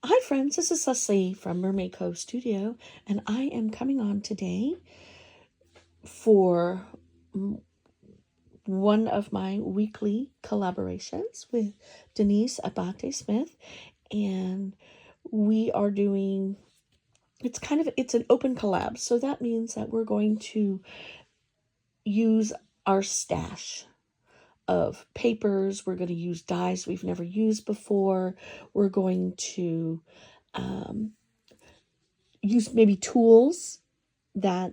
Hi friends, this is Leslie from Mermaid Cove Studio, and I am coming on today for one of my weekly collaborations with Denise Abate Smith, and we are doing, it's an open collab, so that means that we're going to use our stash of papers. We're going to use dies we've never used before. We're going to use maybe tools that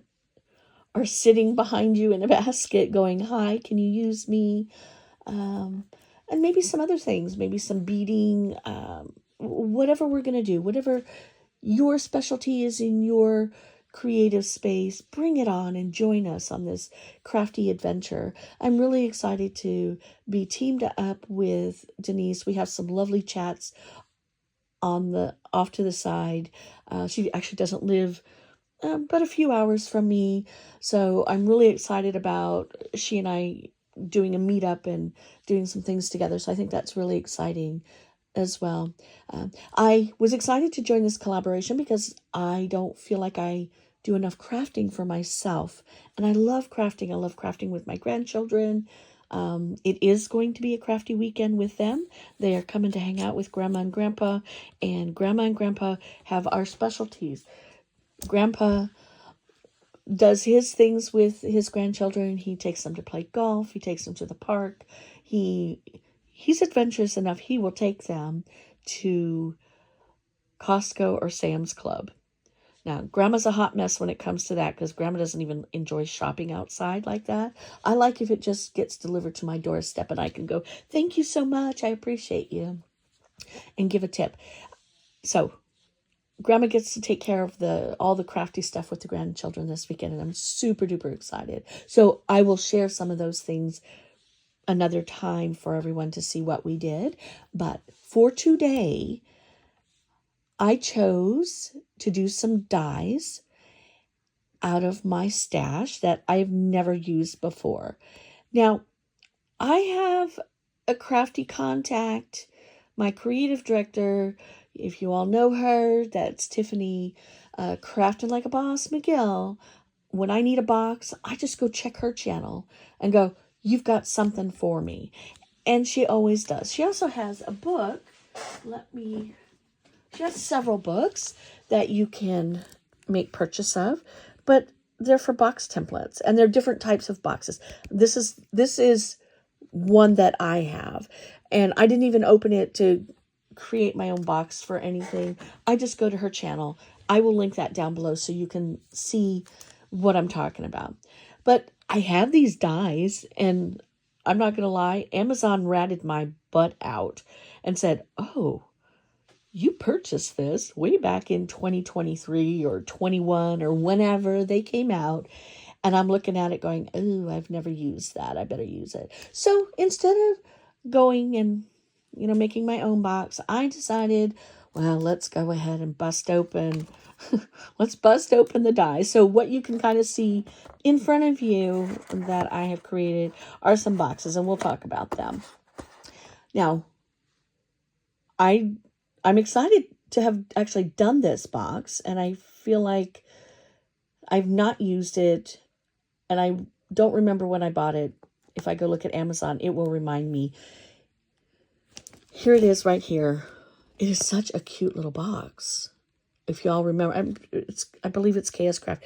are sitting behind you in a basket going, hi, can you use me? And maybe some other things, maybe some beading, whatever we're going to do, whatever your specialty is in your creative space, bring it on and join us on this crafty adventure. I'm really excited to be teamed up with Denise. We have some lovely chats off to the side. She actually doesn't live but a few hours from me. So I'm really excited about she and I doing a meetup and doing some things together. So I think that's really exciting as well. I was excited to join this collaboration because I don't feel like I do enough crafting for myself. And I love crafting. I love crafting with my grandchildren. It is going to be a crafty weekend with them. They are coming to hang out with Grandma and Grandpa have our specialties. Grandpa does his things with his grandchildren. He takes them to play golf. He takes them to the park. He's adventurous enough. He will take them to Costco or Sam's Club. Now, Grandma's a hot mess when it comes to that because Grandma doesn't even enjoy shopping outside like that. I like if it just gets delivered to my doorstep and I can go, thank you so much. I appreciate you. And give a tip. So Grandma gets to take care of all the crafty stuff with the grandchildren this weekend, and I'm super duper excited. So I will share some of those things another time for everyone to see what we did. But for today, I chose to do some dies out of my stash that I've never used before. Now, I have a crafty contact, my creative director. If you all know her, that's Tiffany Crafting Like a Boss McGill. When I need a box, I just go check her channel and go, you've got something for me. And she always does. She also has a book. She has several books that you can make purchase of, but they're for box templates and they're different types of boxes. This is one that I have, and I didn't even open it to create my own box for anything. I just go to her channel. I will link that down below so you can see what I'm talking about. But I have these dies, and I'm not going to lie, Amazon ratted my butt out and said, oh, you purchased this way back in 2023 or 21 or whenever they came out. And I'm looking at it going, oh, I've never used that. I better use it. So instead of going and making my own box, I decided, well, let's go ahead and let's bust open the die. So what you can kind of see in front of you that I have created are some boxes, and we'll talk about them. Now, I'm excited to have actually done this box, and I feel like I've not used it, and I don't remember when I bought it. If I go look at Amazon, it will remind me. Here it is right here. It is such a cute little box. If y'all remember, I believe it's KS Craft.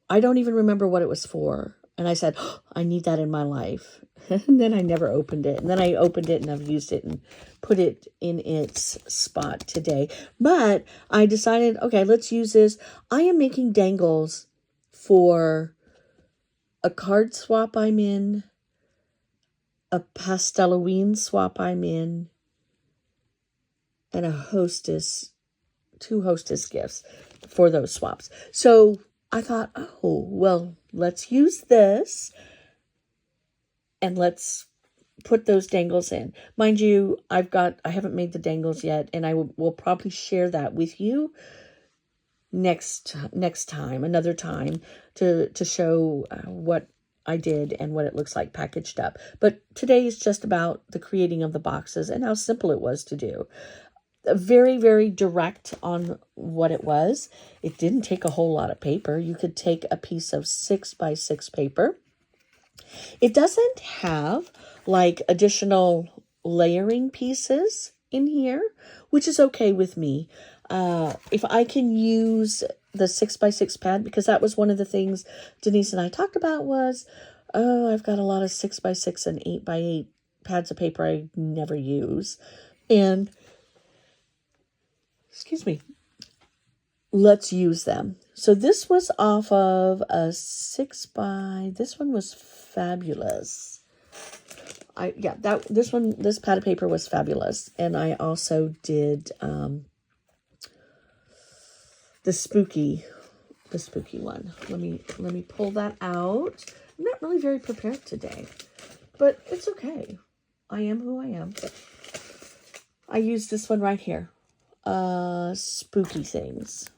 I don't even remember what it was for. And I said, oh, I need that in my life. And then I never opened it. And then I opened it and I've used it and put it in its spot today. But I decided, okay, let's use this. I am making dangles for a card swap I'm in, a Pasteloween swap I'm in, and two hostess gifts for those swaps. So I thought, oh, well, let's use this and let's put those dangles in. Mind you, I haven't made the dangles yet, and I will probably share that with you next time, another time, to show what I did and what it looks like packaged up. But today is just about the creating of the boxes and how simple it was to do. Very, very direct on what it was. It didn't take a whole lot of paper. You could take a piece of 6x6 paper. It doesn't have like additional layering pieces in here, which is okay with me. If I can use the 6x6 pad, because that was one of the things Denise and I talked about was, oh, I've got a lot of 6x6 and 8x8 pads of paper I never use. And excuse me, let's use them. So this was off of a 6x, this one was fabulous. This pad of paper was fabulous. And I also did the spooky one. Let me pull that out. I'm not really very prepared today, but it's okay. I am who I am. I used this one right here. Spooky Things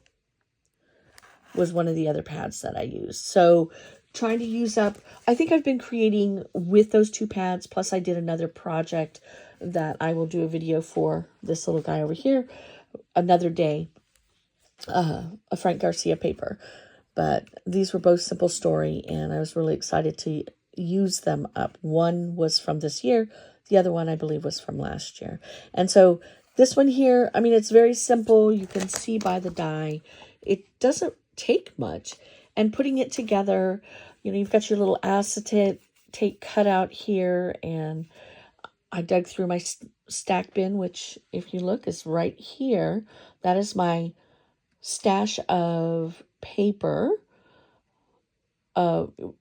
was one of the other pads that I used. So trying to use up, I think I've been creating with those two pads, plus I did another project that I will do a video for, this little guy over here another day, a Frank Garcia paper. But these were both Simple Story, and I was really excited to use them up. One was from this year, the other one I believe was from last year. And so this one here, I mean, it's very simple. You can see by the die, it doesn't take much. And putting it together, you know, you've got your little acetate cutout here, and I dug through my stack bin, which if you look is right here. That is my stash of paper,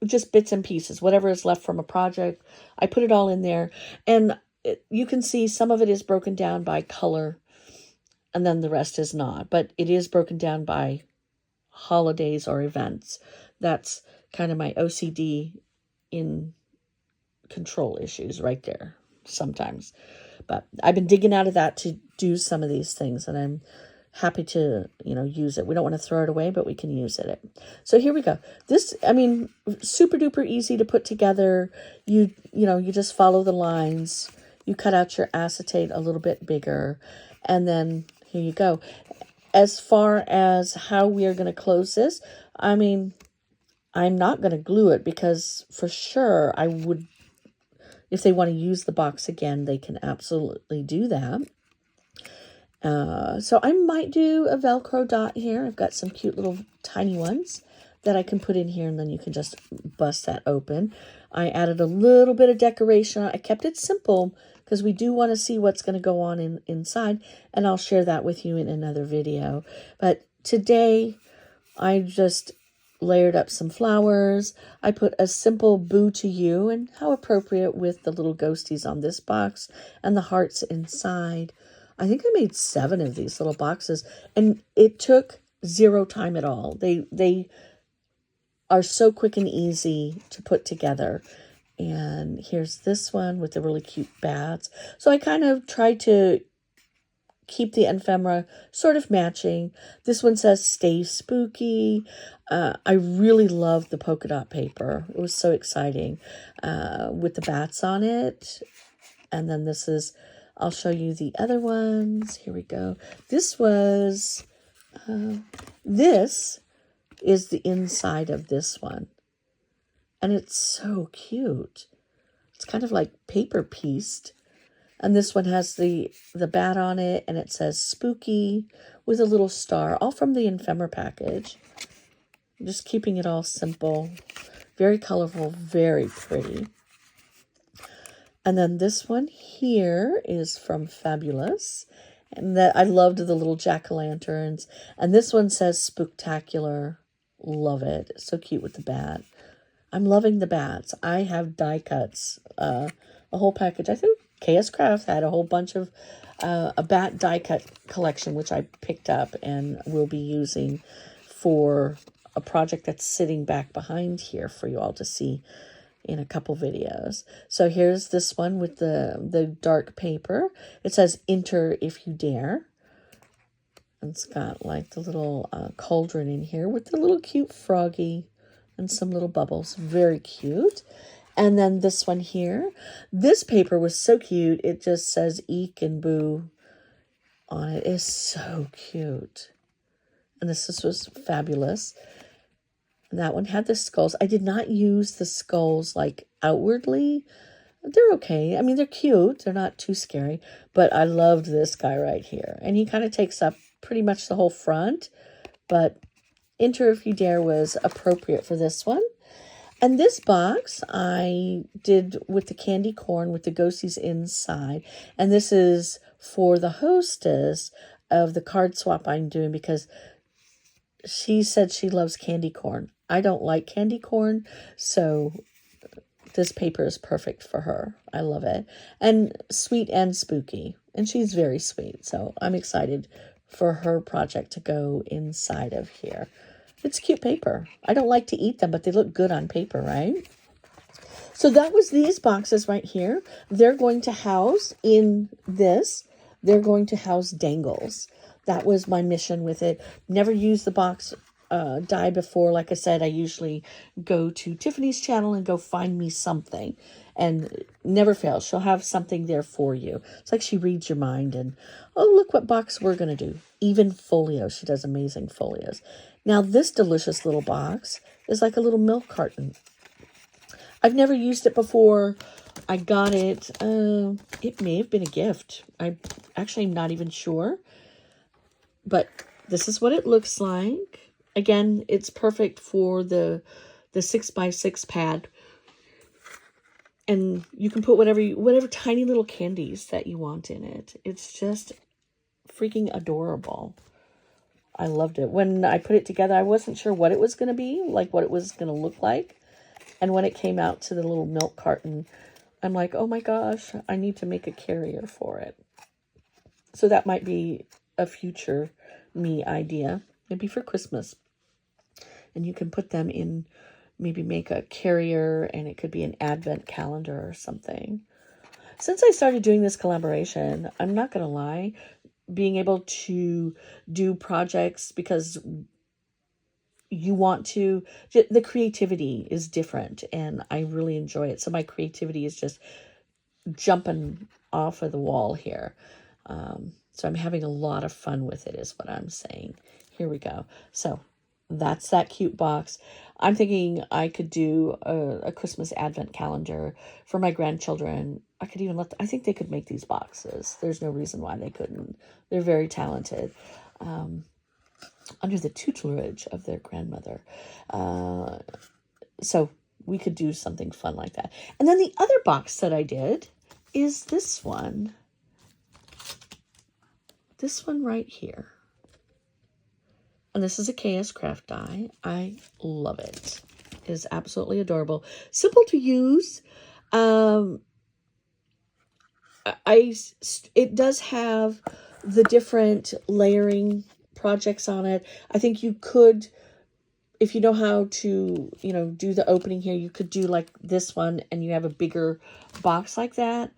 just bits and pieces, whatever is left from a project. I put it all in there, and you can see some of it is broken down by color, and then the rest is not. But it is broken down by holidays or events. That's kind of my OCD in control issues right there sometimes. But I've been digging out of that to do some of these things, and I'm happy to, you know, use it. We don't want to throw it away, but we can use it. So here we go. This, I mean, super duper easy to put together. You know, you just follow the lines. You cut out your acetate a little bit bigger, and then here you go. As far as how we are going to close this, I mean, I'm not going to glue it because for sure I would, if they want to use the box again, they can absolutely do that. So I might do a Velcro dot here. I've got some cute little tiny ones that I can put in here, and then you can just bust that open. I added a little bit of decoration. I kept it simple because we do want to see what's going to go on inside, and I'll share that with you in another video. But today, I just layered up some flowers. I put a simple boo to you, and how appropriate with the little ghosties on this box and the hearts inside. I think I made 7 of these little boxes, and it took 0 time at all. They are so quick and easy to put together. And here's this one with the really cute bats. So I kind of tried to keep the ephemera sort of matching. This one says stay spooky. I really love the polka dot paper. It was so exciting with the bats on it. And then this is, I'll show you the other ones. Here we go. This was, this is the inside of this one. And it's so cute. It's kind of like paper pieced. And this one has the bat on it, and it says spooky with a little star, all from the ephemera package. I'm just keeping it all simple, very colorful, very pretty. And then this one here is from Fabulous. And that I loved the little jack-o'-lanterns. And this one says Spooktacular. Love it. So cute with the bat. I'm loving the bats. I have die cuts, a whole package. I think KS Crafts had a whole bunch of a bat die cut collection, which I picked up and will be using for a project that's sitting back behind here for you all to see in a couple videos. So here's this one with the dark paper. It says enter if you dare. It's got like the little cauldron in here with the little cute froggy. and some little bubbles. Very cute. And then this one here. This paper was so cute. It just says Eek and Boo on it. It's so cute. And this was fabulous. And that one had the skulls. I did not use the skulls like outwardly. They're okay. I mean, they're cute. They're not too scary. But I loved this guy right here. And he kind of takes up pretty much the whole front. But Enter If You Dare was appropriate for this one. And this box I did with the candy corn with the ghosties inside. And this is for the hostess of the card swap I'm doing because she said she loves candy corn. I don't like candy corn, so this paper is perfect for her. I love it. And sweet and spooky. And she's very sweet, so I'm excited for her project to go inside of here. It's cute paper. I don't like to eat them, but they look good on paper, right? So that was these boxes right here. They're going to house in this. They're going to house dangles. That was my mission with it. Never used the box die before. Like I said, I usually go to Tiffany's channel and go find me something. And never fails. She'll have something there for you. It's like she reads your mind and, oh, look what box we're going to do. Even folios. She does amazing folios. Now, this delicious little box is like a little milk carton. I've never used it before. I got it. It may have been a gift. I actually am not even sure. But this is what it looks like. Again, it's perfect for the 6x6 pad. And you can put whatever tiny little candies that you want in it. It's just freaking adorable. I loved it. When I put it together, I wasn't sure what it was going to be, like what it was going to look like. And when it came out to the little milk carton, I'm like, oh my gosh, I need to make a carrier for it. So that might be a future me idea, maybe for Christmas. And you can put them in, maybe make a carrier, and it could be an advent calendar or something. Since I started doing this collaboration, I'm not going to lie, being able to do projects because you want to, the creativity is different and I really enjoy it. So my creativity is just jumping off of the wall here. So I'm having a lot of fun with it is what I'm saying. Here we go. So that's that cute box. I'm thinking I could do a Christmas advent calendar for my grandchildren. I could even I think they could make these boxes. There's no reason why they couldn't. They're very talented. Under the tutelage of their grandmother. So we could do something fun like that. And then the other box that I did is this one. This one right here. And this is a KS Craft die. I love it. It is absolutely adorable. Simple to use. It does have the different layering projects on it. I think you could, if you know how to, do the opening here, you could do like this one and you have a bigger box like that.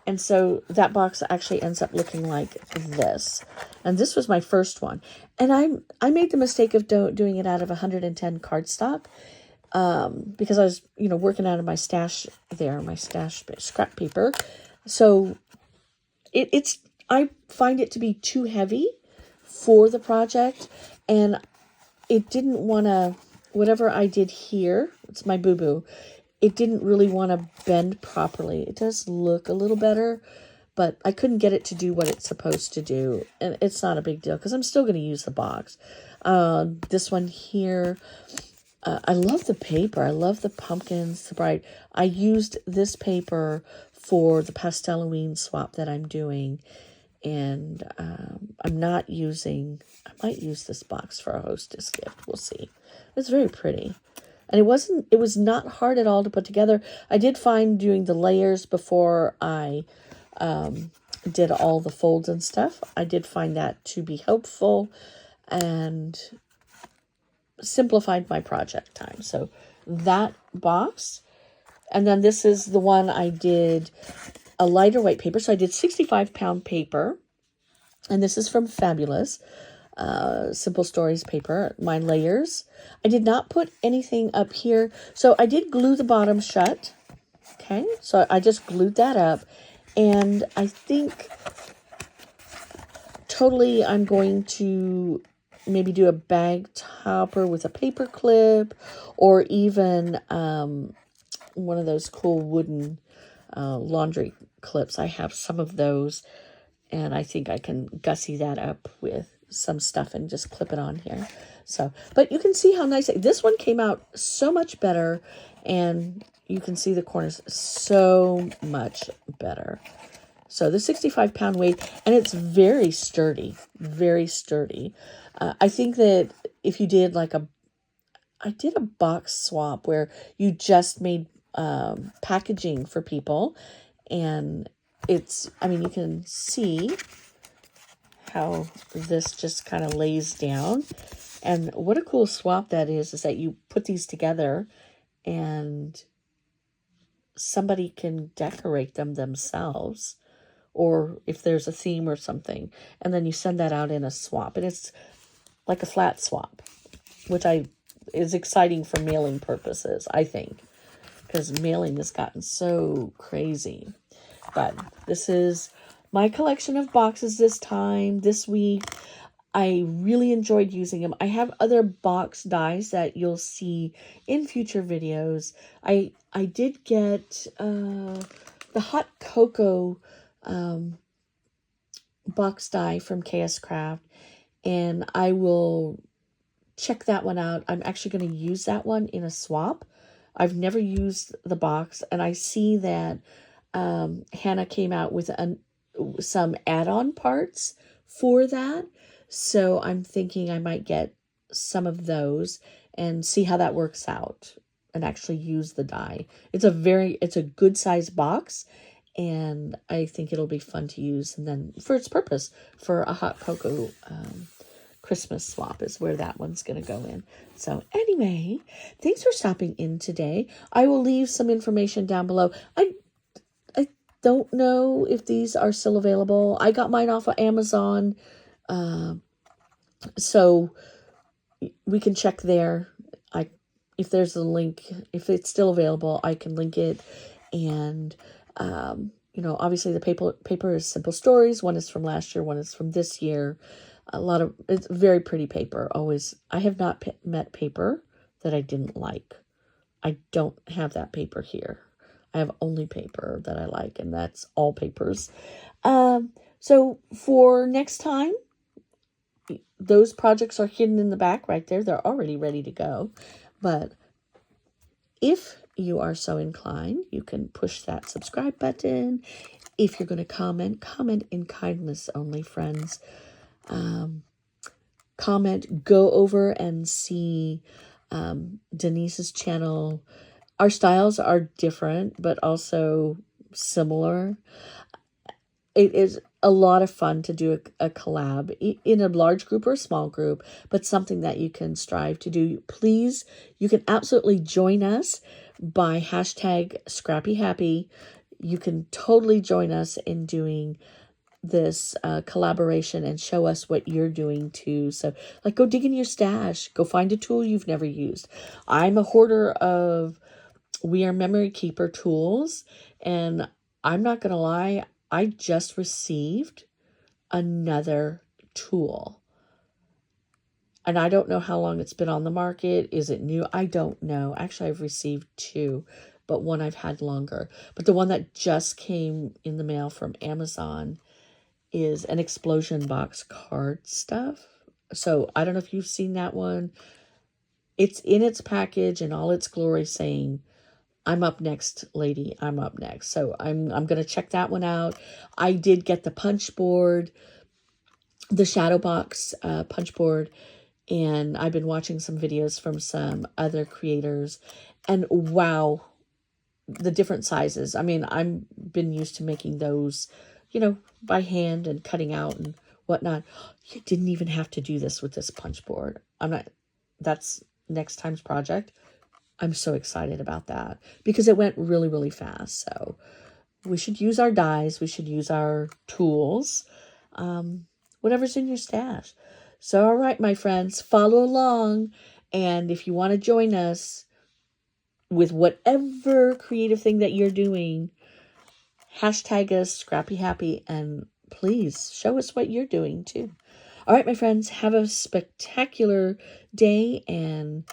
And so that box actually ends up looking like this. And this was my first one. And I made the mistake of doing it out of 110 cardstock because I was, working out of my stash there, my stash scrap paper. So I find it to be too heavy for the project. And it didn't want to, whatever I did here, it's my boo-boo, it didn't really want to bend properly. It does look a little better, but I couldn't get it to do what it's supposed to do. And it's not a big deal because I'm still going to use the box. This one here, I love the paper. I love the pumpkins, the bright. I used this paper for the Pastel-Halloween swap that I'm doing. And I might use this box for a hostess gift. We'll see. It's very pretty. And it was not hard at all to put together. I did find doing the layers before I did all the folds and stuff. I did find that to be helpful and simplified my project time. So that box. And then this is the one I did a lighter weight paper. So I did 65-pound paper. And this is from Fabulous. Simple Stories paper, my layers. I did not put anything up here. So I did glue the bottom shut. Okay, so I just glued that up. And I think totally I'm going to maybe do a bag topper with a paper clip, or even one of those cool wooden laundry clips. I have some of those, and I think I can gussy that up with some stuff and just clip it on here. So, but you can see how nice this one came out so much better, and you can see the corners so much better. So the 65-pound weight, and it's very sturdy, very sturdy. I think that if you did like I did a box swap where you just made packaging for people, and I mean, you can see how this just kind of lays down. And what a cool swap that is that you put these together and somebody can decorate them themselves, or if there's a theme or something, and then you send that out in a swap. And it's like a flat swap, which is exciting for mailing purposes, I think, because mailing has gotten so crazy. But this is my collection of boxes this week. I really enjoyed using them. I have other box dies that you'll see in future videos. I did get the hot cocoa box die from KS Craft, and I will check that one out. I'm actually going to use that one in a swap. I've never used the box, and I see that Hannah came out with some add-on parts for that. So I'm thinking I might get some of those and see how that works out and actually use the die. It's a good size box, and I think it'll be fun to use. And then for its purpose, for a hot cocoa Christmas swap is where that one's going to go in. So anyway, thanks for stopping in today. I will leave some information down below. I don't know if these are still available. I got mine off of Amazon. So we can check there. If there's a link, if it's still available, I can link it. And, obviously the paper is Simple Stories. One is from last year. One is from this year. It's very pretty paper. Always. I have not met paper that I didn't like. I don't have that paper here. I have only paper that I like, and that's all papers. So for next time, those projects are hidden in the back right there. They're already ready to go. But if you are so inclined, you can push that subscribe button. If you're going to comment in kindness only, friends. Comment, go over and see Denise's channel. Our styles are different, but also similar. It is a lot of fun to do a collab in a large group or a small group, but something that you can strive to do. Please, you can absolutely join us by #ScrappyHappy. You can totally join us in doing this collaboration and show us what you're doing too. So like, go dig in your stash, go find a tool you've never used. I'm a hoarder of We Are Memory Keeper tools, and I'm not going to lie, I just received another tool. And I don't know how long it's been on the market. Is it new? I don't know. Actually, I've received two, but one I've had longer. But the one that just came in the mail from Amazon is an explosion box card stuff. So I don't know if you've seen that one. It's in its package in all its glory saying, "I'm up next, lady. I'm up next." So I'm going to check that one out. I did get the punch board, the shadow box punch board, and I've been watching some videos from some other creators, and wow, the different sizes. I mean, I've been used to making those, by hand and cutting out and whatnot. You didn't even have to do this with this punch board. That's next time's project. I'm so excited about that because it went really, really fast. So we should use our dies. We should use our tools, whatever's in your stash. So, all right, my friends, follow along. And if you want to join us with whatever creative thing that you're doing, hashtag us Scrappy Happy, and please show us what you're doing too. All right, my friends, have a spectacular day, and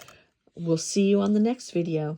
we'll see you on the next video.